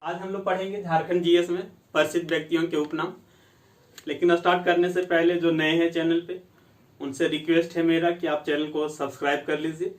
आज हम लोग पढ़ेंगे झारखंड जीएस में प्रसिद्ध व्यक्तियों के उपनाम। लेकिन स्टार्ट करने से पहले जो नए हैं चैनल पे, उनसे रिक्वेस्ट है मेरा कि आप चैनल को सब्सक्राइब कर लीजिए,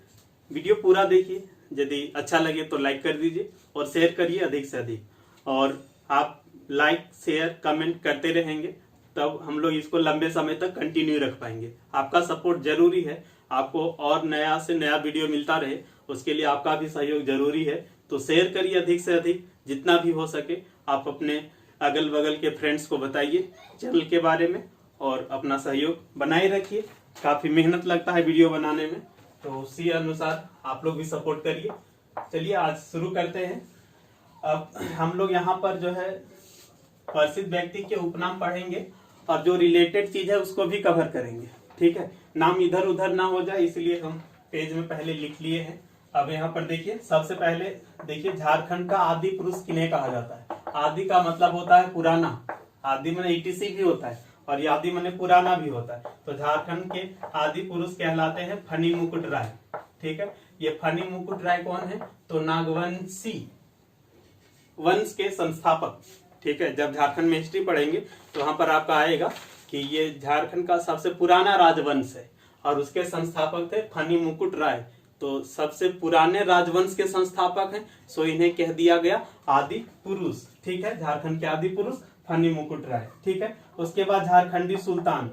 वीडियो पूरा देखिए, यदि अच्छा लगे तो लाइक कर दीजिए और शेयर करिए अधिक से अधिक। और आप लाइक शेयर कमेंट करते रहेंगे तब हम लोग इसको लंबे समय तक कंटिन्यू रख पाएंगे। आपका सपोर्ट जरूरी है, आपको और नया से नया वीडियो मिलता रहे, उसके लिए आपका भी सहयोग जरूरी है। तो शेयर करिए अधिक से अधिक, जितना भी हो सके। आप अपने अगल बगल के फ्रेंड्स को बताइए चैनल के बारे में और अपना सहयोग बनाए रखिए। काफी मेहनत लगता है वीडियो बनाने में, तो उसी अनुसार आप लोग भी सपोर्ट करिए। चलिए आज शुरू करते हैं। अब हम लोग यहाँ पर जो है प्रसिद्ध व्यक्ति के उपनाम पढ़ेंगे और जो रिलेटेड चीज है उसको भी कवर करेंगे। ठीक है, नाम इधर उधर ना हो जाए, इसलिए हम पेज में पहले लिख लिए हैं। अब यहाँ पर देखिए, सबसे पहले देखिए झारखंड का आदि पुरुष किन्हें कहा जाता है। आदि का मतलब होता है पुराना, आदि माने ईटीसी भी होता है और ये आदि माने पुराना भी होता है। तो झारखंड के आदि पुरुष कहलाते हैं फनी मुकुट राय। ठीक है, ये फनी मुकुट राय कौन है? तो नागवंशी वंश के संस्थापक। ठीक है, जब झारखंड में हिस्ट्री पढ़ेंगे तो वहां पर आपका आएगा कि ये झारखंड का सबसे पुराना राजवंश है और उसके संस्थापक थे फनी मुकुट राय। तो सबसे पुराने राजवंश के संस्थापक हैं, सो इन्हें कह दिया गया आदि पुरुष। ठीक है, झारखंड के आदि पुरुष फनी मुकुट राय। ठीक है, उसके बाद झारखंडी सुल्तान।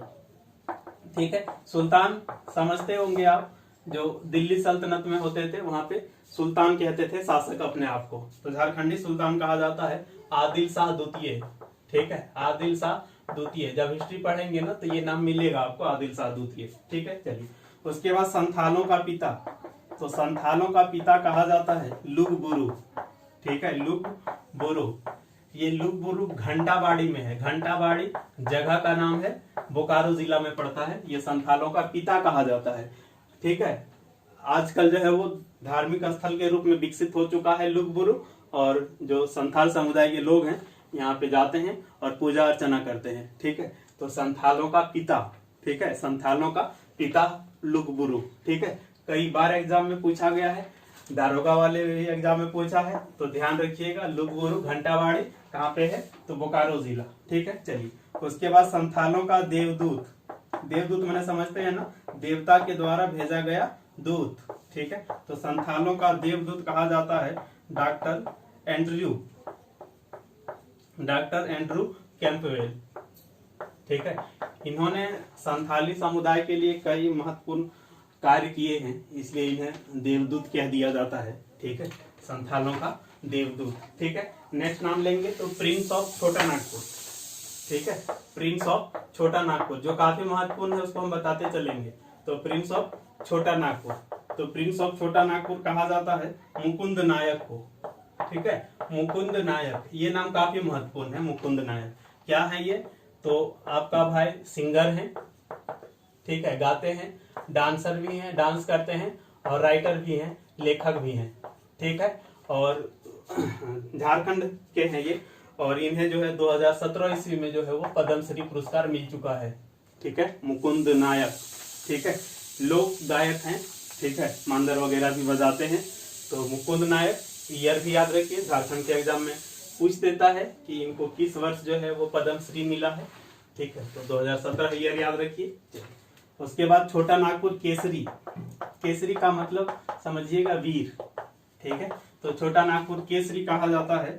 ठीक है, सुल्तान समझते होंगे आप, जो दिल्ली सल्तनत में होते थे वहां पे सुल्तान कहते थे शासक अपने आप को। तो झारखंडी सुल्तान कहा जाता है आदिल शाह द्वितीय। ठीक है, आदिल शाह द्वितीय, जब हिस्ट्री पढ़ेंगे ना तो ये नाम मिलेगा आपको, आदिल शाह द्वितीय। ठीक है, चलिए उसके बाद संथालों का पिता। तो संथालों का पिता कहा जाता है लुग बुरु। ठीक है, लुग बुरु। ये लुग बुरु घंटाबाड़ी में है। घंटाबाड़ी जगह का नाम है, बोकारो जिला में पड़ता है। ये संथालों का पिता कहा जाता है। ठीक है, आजकल जो है वो धार्मिक स्थल के रूप में विकसित हो चुका है लुग बुरु, और जो संथाल समुदाय के लोग हैं यहाँ पे जाते हैं और पूजा अर्चना करते हैं। ठीक है, तो संथालों का पिता। ठीक है, संथालों का पिता लुग बुरु। ठीक है, कई बार एग्जाम में पूछा गया है, दारोगा वाले भी एग्जाम में पूछा है, तो ध्यान रखिएगा। लुग बुरु घंटाबाड़ी कहाँ पे है? तो बोकारो जिला। ठीक है, चलिए उसके बाद संथालों का देवदूत। देवदूत मैंने समझते हैं ना, देवता के द्वारा भेजा गया दूत। ठीक है, तो संथालों का देवदूत कहा जाता है डॉक्टर एंड्रू कैंपवेल। ठीक है, इन्होंने संथाली समुदाय के लिए कई महत्वपूर्ण कार्य किए हैं, इसलिए इन्हें देवदूत कह दिया जाता है। ठीक है, संथालों का देवदूत। ठीक है, नेक्स्ट नाम लेंगे तो प्रिंस ऑफ छोटा नागपुर। ठीक है, प्रिंस ऑफ छोटा नागपुर जो काफी महत्वपूर्ण है, उसको हम बताते चलेंगे। तो प्रिंस ऑफ छोटा नागपुर, तो प्रिंस ऑफ छोटा नागपुर कहा जाता है मुकुंद नायक को। ठीक है, मुकुंद नायक, ये नाम काफी महत्वपूर्ण है। मुकुंद नायक क्या है ये? तो आपका भाई सिंगर है। ठीक है, गाते हैं, डांसर भी हैं, डांस करते हैं, और राइटर भी हैं, लेखक भी हैं। ठीक है, और झारखंड के हैं ये, और इन्हें जो है 2017 ईस्वी में जो है वो पद्मश्री पुरस्कार मिल चुका है। ठीक है, मुकुंद नायक। ठीक है, लोक गायक हैं। ठीक है, मांदर वगैरह भी बजाते हैं। तो मुकुंद नायक, ईयर भी याद रखिए, झारखंड के एग्जाम में पूछ देता है कि इनको किस वर्ष जो है वो पद्मश्री मिला है। ठीक है, तो 2017 ईयर याद रखिए। उसके बाद छोटा नागपुर केसरी। केसरी का मतलब समझिएगा वीर। ठीक है, तो छोटा नागपुर केसरी कहा जाता है।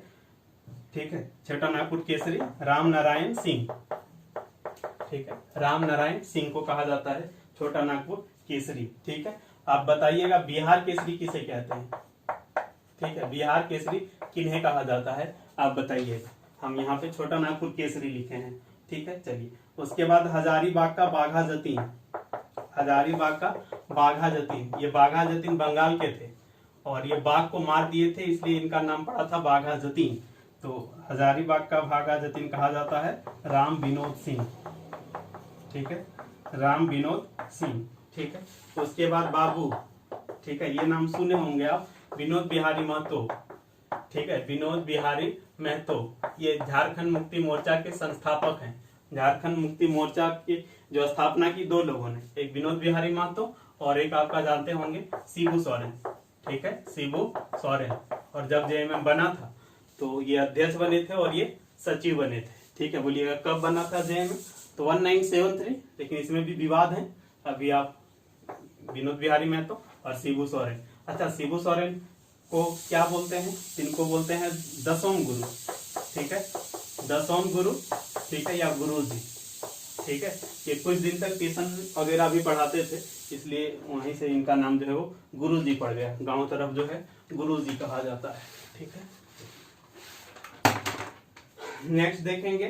ठीक है, छोटा नागपुर केसरी राम नारायण सिंह। ठीक है, राम नारायण सिंह को कहा जाता है छोटा नागपुर केसरी। ठीक है, आप बताइएगा बिहार केसरी किसे कहते हैं? ठीक है, बिहार केसरी किन्हें कहा जाता है आप बताइएगा। हम यहाँ पे छोटा नागपुर केसरी लिखे हैं। ठीक है, चलिए उसके बाद हजारीबाग का बाघा जतीन। हजारीबाग का बाघा जतीन, ये बाघा जतीन बंगाल के थे और ये बाघ को मार दिए थे, इसलिए इनका नाम पड़ा था बाघा जतीन। तो हजारीबाग का बाघा जतीन कहा जाता है राम विनोद सिंह। ठीक है, राम विनोद सिंह। ठीक है, उसके बाद बाबू। ठीक है, ये नाम सुने होंगे आप, विनोद बिहारी महतो। ठीक है, विनोद बिहारी महतो, ये झारखंड मुक्ति मोर्चा के संस्थापक हैं। झारखंड मुक्ति मोर्चा की जो स्थापना की दो लोगों ने, एक विनोद बिहारी महतो और एक आपका जानते होंगे शिबू सोरेन। ठीक है, शिबू सोरेन। और जब जेएमएम बना था तो ये अध्यक्ष बने थे और ये सचिव बने थे। ठीक है, बोलिएगा कब बना था जेएमएम? तो 1973, लेकिन इसमें भी विवाद है। अभी आप विनोद बिहारी महतो और शिबू सोरेन। अच्छा, शिबू सोरेन को क्या बोलते हैं? इनको बोलते हैं दसम गुरु। ठीक है, दसम गुरु, ठीक है, या गुरु जी। ठीक है, ये कुछ दिन तक ट्यूशन वगैरह भी पढ़ाते थे, इसलिए वहीं से इनका नाम जो है वो गुरु जी पड़ गया। गांव तरफ जो है गुरु जी कहा जाता है। ठीक है, नेक्स्ट देखेंगे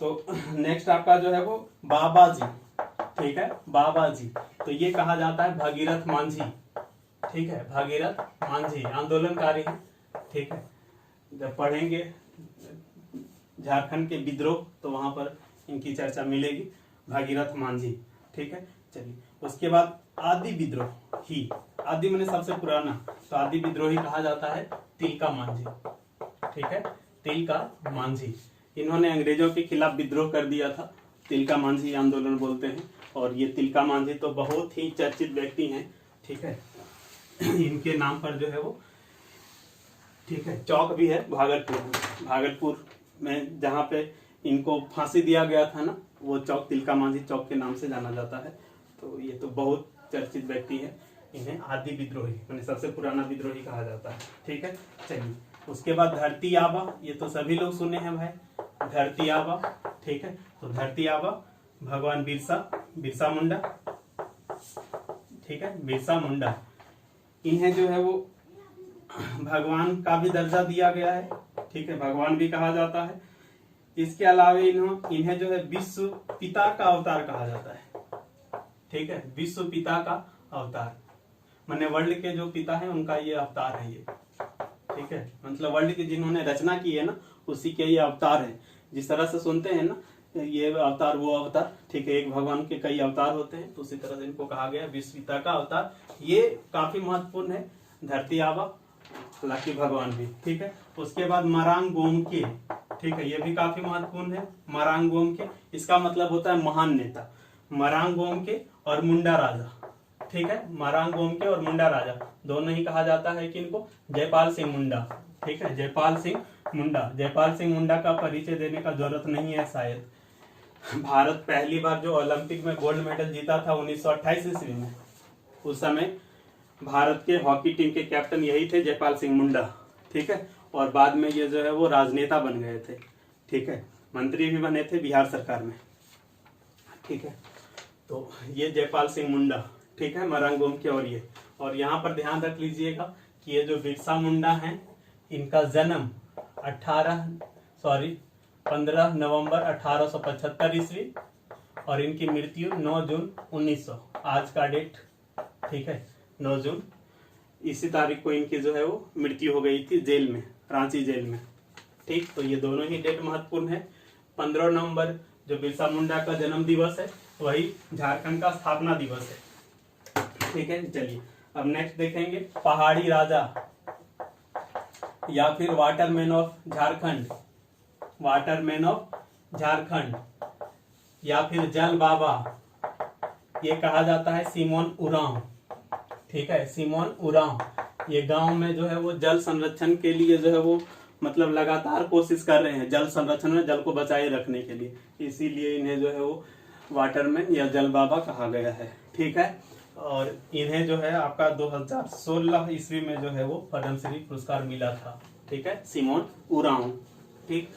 तो नेक्स्ट आपका जो है वो बाबा जी। ठीक है, बाबा जी, तो ये कहा जाता है भागीरथ मांझी। ठीक है, भागीरथ मांझी आंदोलनकारी है। ठीक है, जब पढ़ेंगे झारखंड के विद्रोह तो वहां पर इनकी चर्चा मिलेगी, भागीरथ मांझी। ठीक है, चलिए उसके बाद आदि विद्रोही, आदि मैंने सबसे पुराना, तो आदि विद्रोही कहा जाता है तिलका मांझी। ठीक है, तिलका मांझी, इन्होंने अंग्रेजों के खिलाफ विद्रोह कर दिया था, तिलका मांझी आंदोलन बोलते हैं। और ये तिलका मांझी तो बहुत ही चर्चित व्यक्ति हैं। ठीक है, इनके नाम पर जो है वो, ठीक है, चौक भी है भागलपुर में, जहाँ पे इनको फांसी दिया गया था ना, वो चौक तिलका मांझी चौक के नाम से जाना जाता है। तो ये तो बहुत चर्चित व्यक्ति है, इन्हें आदि विद्रोही मैंने सबसे पुराना विद्रोही कहा जाता है। ठीक है, चलिए उसके बाद धरती आबा, ये तो सभी लोग सुने हैं भाई, धरती आबा। ठीक है, तो धरती आबा भगवान बिरसा मुंडा। ठीक है, बिरसा मुंडा, इन्हें जो है वो भगवान का भी दर्जा दिया गया है। ठीक है, भगवान भी कहा जाता है। इसके अलावा इन्हें जो है विश्व पिता का अवतार कहा जाता है। ठीक है, विश्व पिता का अवतार, माने वर्ल्ड के जो पिता हैं उनका ये अवतार है ये। ठीक है, मतलब वर्ल्ड की जिन्होंने रचना की है ना, उसी के ये अवतार है। जिस तरह से सुनते हैं ना, ये अवतार वो अवतार। ठीक है, एक भगवान के कई अवतार होते हैं, तो उसी तरह से इनको कहा गया विश्व पिता का अवतार। ये काफी महत्वपूर्ण है, धरती आबा, हालांकि भगवान भी। ठीक है, उसके बाद मरांग गोमके। ठीक है, ये भी काफी महत्वपूर्ण है, मरांग गोमके, इसका मतलब होता है महान नेता। मरांग गोमके और मुंडा राजा। ठीक है, मरांग गोमके और मुंडा राजा दोनों ही कहा जाता है कि इनको जयपाल सिंह मुंडा। ठीक है, जयपाल सिंह मुंडा, जयपाल सिंह मुंडा का परिचय देने का जरूरत नहीं है शायद। भारत पहली बार जो ओलंपिक में गोल्ड मेडल जीता था 1928 ईस्वी में, उस समय भारत के हॉकी टीम के कैप्टन यही थे, जयपाल सिंह मुंडा। ठीक है, और बाद में ये जो है वो राजनेता बन गए थे। ठीक है, मंत्री भी बने थे बिहार सरकार में। ठीक है, तो ये जयपाल सिंह मुंडा। ठीक है, मरांग गोमके और यहाँ पर ध्यान रख लीजिएगा कि ये जो बिरसा मुंडा हैं, इनका जन्म 15 नवंबर 1875 ईस्वी और इनकी मृत्यु 9 जून 1900, आज का डेट। ठीक है, 9 जून, इसी तारीख को इनकी जो है वो मृत्यु हो गई थी जेल में, रांची जेल में। ठीक, तो ये दोनों ही डेट महत्वपूर्ण है। 15 नवंबर जो बिरसा मुंडा का जन्म दिवस है, वही झारखंड का स्थापना दिवस है। ठीक है, चलिए अब नेक्स्ट देखेंगे पहाड़ी राजा या फिर Waterman of Jharkhand, Waterman of Jharkhand या फिर जल बाबा, ये कहा जाता है सिमोन उरांव। ठीक है, सिमोन उरांव, ये गांव में जो है वो जल संरक्षण के लिए जो है वो मतलब लगातार कोशिश कर रहे हैं, जल संरक्षण में जल को बचाए रखने के लिए, इसीलिए इन्हें जो है वो वाटरमैन या जल बाबा कहा गया है। ठीक है, और इन्हें जो है आपका 2016 ईस्वी में जो है वो पद्मश्री पुरस्कार मिला था। ठीक है, सिमोन उरांव। ठीक,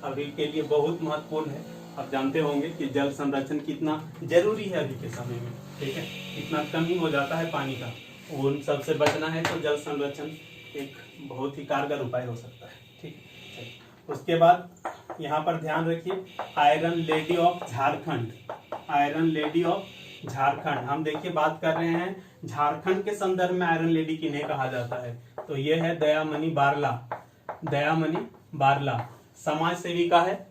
अभी के लिए बहुत महत्वपूर्ण है। आप जानते होंगे कि जल संरक्षण कितना जरूरी है अभी के समय में। ठीक है, कितना कमी हो जाता है पानी का, उन सबसे बचना है तो जल संरक्षण एक बहुत ही कारगर उपाय हो सकता है। ठीक है, उसके बाद यहाँ पर ध्यान रखिए iron lady of Jharkhand, iron lady of Jharkhand. हम देखिए बात कर रहे हैं झारखंड के संदर्भ में आयरन लेडी किन्हें कहा जाता है, तो ये है दयामणि बारला। दयामणि बारला समाज सेविका है।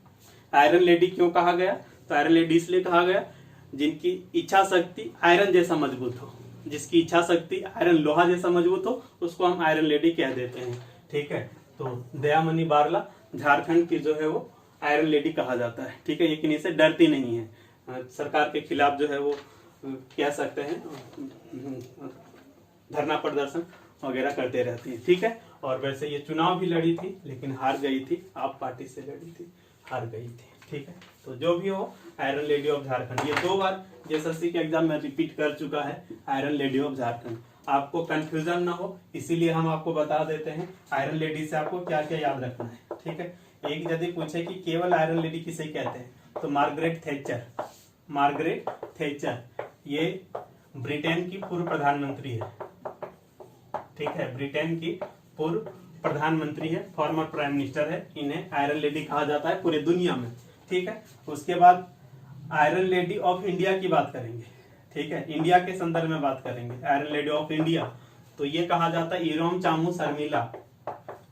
आयरन लेडी क्यों कहा गया? तो आयरन लेडी इसलिए कहा गया जिनकी इच्छा शक्ति आयरन जैसा मजबूत हो, जिसकी इच्छा शक्ति आयरन लोहा जैसा मजबूत हो, उसको हम आयरन लेडी कह देते हैं। ठीक है, तो दयामणि बारला झारखंड की जो है वो आयरन लेडी कहा जाता है। ठीक है, लेकिन इससे डरती नहीं है, सरकार के खिलाफ जो है वो कह सकते हैं धरना प्रदर्शन वगैरह करते रहती है। ठीक है, और वैसे ये चुनाव भी लड़ी थी लेकिन हार गई थी, आप पार्टी से लड़ी थी, हार गई थी। ठीक है, तो जो भी हो, आयरन लेडी ऑफ झारखंड, ये 2 बार एसएससी के एग्जाम में रिपीट कर चुका है, आयरन लेडी ऑफ झारखंड। आपको कंफ्यूजन ना हो इसीलिए हम आपको बता देते हैं आयरन लेडी से आपको क्या क्या याद रखना है। ठीक है, एक यदि पूछे कि केवल आयरन लेडी किसे कहते हैं तो मार्गरेट थैचर, मार्गरेट थैचर ये ब्रिटेन की पूर्व प्रधानमंत्री है। ठीक है, ब्रिटेन की पूर्व प्रधानमंत्री है, फॉर्मर प्राइम मिनिस्टर है, इन्हें आयरन लेडी कहा जाता है पूरे दुनिया में। ठीक है, उसके बाद आयरन लेडी ऑफ इंडिया की बात करेंगे। ठीक है, इंडिया के संदर्भ में बात करेंगे, आयरन लेडी ऑफ इंडिया तो ये कहा जाता है इरोम चामू शर्मिला,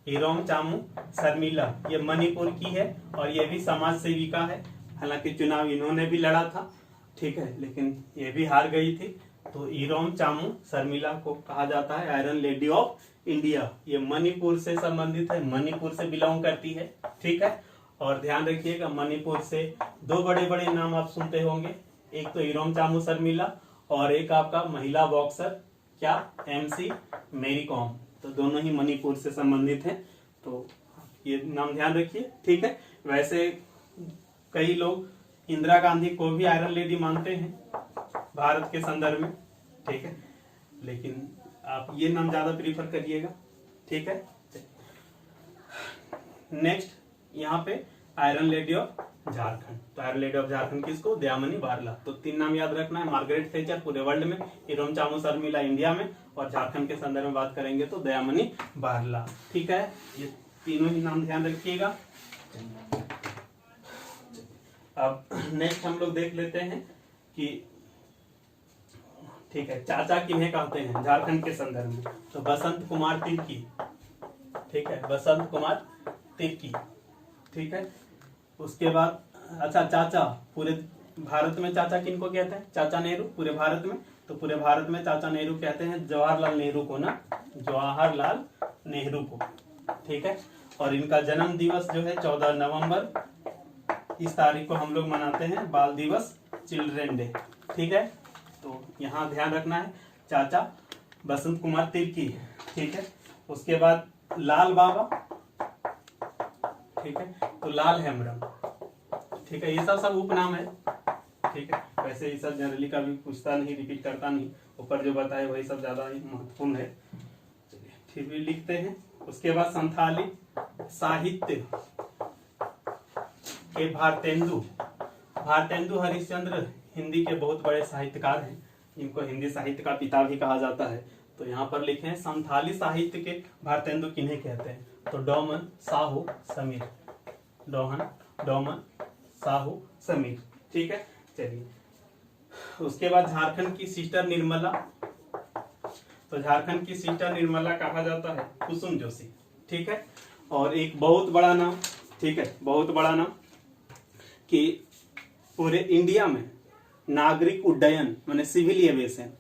इरोम चामू शर्मिला, ये मणिपुर की है और ये भी समाज सेविका है। हालांकि चुनाव इन्होंने भी लड़ा था, ठीक है, लेकिन ये भी हार गई थी। तो इरोम चामू शर्मिला को कहा जाता है आयरन लेडी ऑफ इंडिया। ये मणिपुर से संबंधित है, मणिपुर से बिलोंग करती है। ठीक है, और ध्यान रखिएगा मणिपुर से 2 बड़े बड़े नाम आप सुनते होंगे, एक तो इरोम चामू शर्मिला और एक आपका महिला बॉक्सर क्या, एमसी मेरी कॉम, तो दोनों ही मणिपुर से संबंधित हैं, तो ये नाम ध्यान रखिए। ठीक है, वैसे कई लोग इंदिरा गांधी को भी आयरन लेडी मानते हैं भारत के संदर्भ में। ठीक है, लेकिन आप ये नाम ज्यादा प्रीफर करिएगा। ठीक है, नेक्स्ट यहाँ पे आयरन लेडी ऑफ झारखंड, तो आयरन लेडी ऑफ झारखंड किसको, दयामनी बारला। तो 3 नाम याद रखना है, मार्गरेट थैचर पूरे वर्ल्ड में, इरोम चामू शर्मिला इंडिया में, और झारखंड के संदर्भ में बात करेंगे तो दयामनी बारला। ठीक है, ये तीनों ही नाम ध्यान रखिएगा। अब नेक्स्ट हम लोग देख लेते हैं कि ठीक है चाचा किन्हें कहते हैं झारखंड के संदर्भ में, तो बसंत कुमार तिर्की। ठीक है, बसंत कुमार तिर्की। ठीक है, उसके बाद अच्छा चाचा पूरे भारत में चाचा किनको कहते हैं, चाचा नेहरू पूरे भारत में, तो पूरे भारत में चाचा नेहरू कहते हैं जवाहरलाल नेहरू को ना, जवाहरलाल नेहरू को। ठीक है, और इनका जन्म दिवस जो है 14 नवंबर, इस तारीख को हम लोग मनाते हैं बाल दिवस, चिल्ड्रन डे। ठीक है, तो यहाँ ध्यान रखना है चाचा बसंत कुमार तिर्की। ठीक है, उसके बाद लाल बाबा। ठीक है, तो लाल हेमरम। ठीक है, ये सब उपनाम है। ठीक है, वैसे ये सब जनरली का भी पूछता नहीं, रिपीट करता नहीं, ऊपर जो बताए वही सब ज्यादा ही महत्वपूर्ण है। चलिए फिर भी लिखते हैं। उसके बाद संथाली साहित्य के भारतेंदु, भारतेंदु हरिश्चंद्र हिंदी के बहुत बड़े साहित्यकार हैं, इनको हिंदी साहित्य का पिता भी कहा जाता है। तो यहाँ पर लिखे हैं संथाली साहित्य के भारतेंदु किन्हें कहते हैं, तो डोमन साहू समीर, डोमन साहू समीर। ठीक है, चलिए उसके बाद झारखंड की सिस्टर निर्मला, तो झारखंड की सिस्टर निर्मला कहा जाता है कुसुम जोशी। ठीक है, और एक बहुत बड़ा नाम, ठीक है, बहुत बड़ा नाम कि पूरे इंडिया में नागरिक उड्डयन माने सिविल एविएशन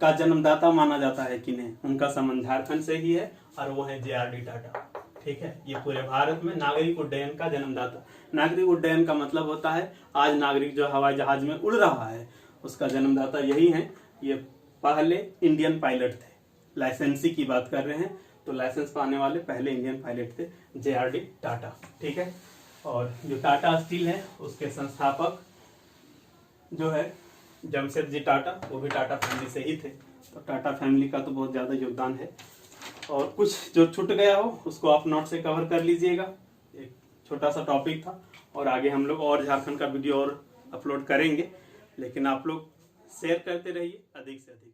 का जन्मदाता माना जाता है किन्हें, उनका संबंध झारखंड से ही है और वो है JRD टाटा। ठीक है, ये पूरे भारत में नागरिक उड्डयन का जन्मदाता, नागरिक उड्डयन का मतलब होता है आज नागरिक जो हवाई जहाज में उड़ रहा है उसका जन्मदाता यही है। ये पहले इंडियन पायलट थे, लाइसेंसी की बात कर रहे हैं, तो लाइसेंस पाने वाले पहले इंडियन पायलट थे JRD टाटा। ठीक है, और जो टाटा स्टील है उसके संस्थापक जो है जमशेदजी टाटा, वो भी टाटा फैमिली से ही थे, तो टाटा फैमिली का तो बहुत ज्यादा योगदान है। और कुछ जो छूट गया हो उसको आप नोट से कवर कर लीजिएगा, एक छोटा सा टॉपिक था, और आगे हम लोग और झारखंड का वीडियो और अपलोड करेंगे, लेकिन आप लोग शेयर करते रहिए अधिक से अधिक।